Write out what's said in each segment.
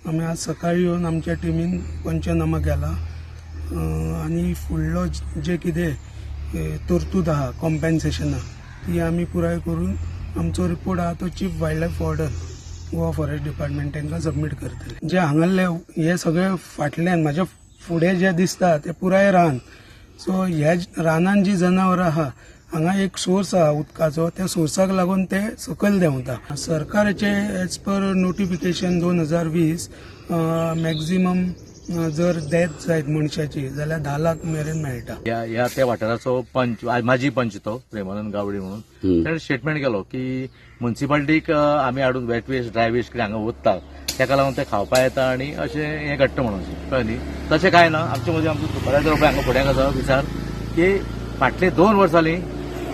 आम्ही आज सकाळी येऊन आमच्या टिमीन पंचनामा केला आणि फुडलो जे कितें तरतूद आहा कॉम्पेन्सेशन ती आमी पुराय करून आमचो रिपोर्ट आहा तो chief wildlife warden Goa forest department तांकां सबमीट करतले. जे हांगाले हे सगळे फाटल्यान म्हाज्या फुडें जे दिसता ते पुराय रान. सो ह्या रानान जी जनावरां आहा हांगा एक सोर्स आहा उदकाचो, त्या सोर्साक लागून ते सकयल देंवता. सरकाराचे एज पर नोटिफिकेशन 2020 मॅक्झिमम जर डेथ जायत मनशाची जाल्यार 10 लाख मेरेन मेळटा. ह्या त्या वाठाराचो पंच माजी पंच तो प्रेमानंद गावडे म्हणून ताणें स्टेटमेंट केलो की म्युन्सिपाल्टीक आमी हाडून वेट वेस्ट ड्राय वेस्ट कितें हांगा ओतता तेका लागून ते खावपा येता आनी अशें हें घडटा म्हणून कळ्ळें न्ही. तशें कांय ना. आमचे मदीं आमचो सुपरवायझर हांगा फुड्याक आसा विचार की फाटले 2 वर्सांनी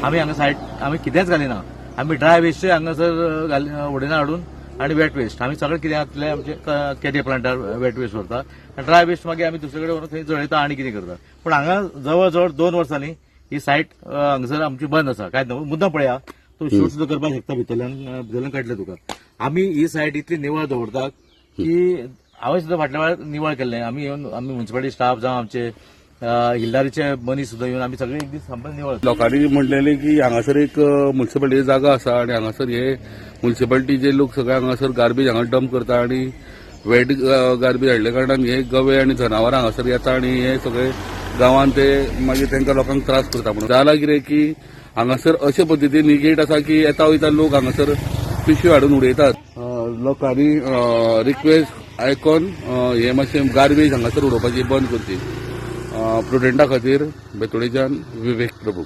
आमी हांगा सायड आमी कितेंच घालिना. आमी ड्राय वेस्ट हांगासर उडयना हाडून आनी वेट वेस्ट आमी सगळें कितें आसलें आमचे केडे प्लांटार वेट वेस्ट व्हरता आनी ड्राय वेस्ट मागीर आमी दुसरे कडेन व्हरून थंय जळयता आनी कितें करता. पूण हांगा जवळ जवळ 2 वर्सांनी ही सायट हांगासर आमची बंद आसा. काय मुद्दम पळया तूं शूट सुद्दां करपाक शकता भितरल्यान काडले तुका. आमी ही सायट इतली निवळ दवरतात की हांवें सुद्दां फाटल्या वेळार निवळ केल्लें. आमी येवन आमी म्युन्सिपालिटी स्टाफ जावं आमचे हिल्लारीचे मनीस सुद्दां येवन आमी सगळे एक दीस संपूर्ण निवळ. लोकांनी म्हणलेलें की हांगासर एक म्युन्सिपालिटी जागा आसा आनी हांगासर हे म्युन्सिपालिटीचे लोक सगळे हांगासर गार्बेज हांगा डंप करता आनी वेट गार्बेज हाडल्या कारणान हे गवे आनी जनावरां हांगासर येता आनी हे सगळे गांवांत ते मागीर तांकां लोकांक त्रास करता म्हणून. जाला कितें की हांगासर अशे पद्दतीन ही गेट आसा की येता वयता लोक हांगासर पिशवी हाडून उडयतात. लोकांनी रिक्वेस्ट आयकून हे मातशें गार्बेज हांगासर उडोवपाची बंद करची. प्रुडेंटा खातीर बेतोळेच्यान विवेक प्रभू.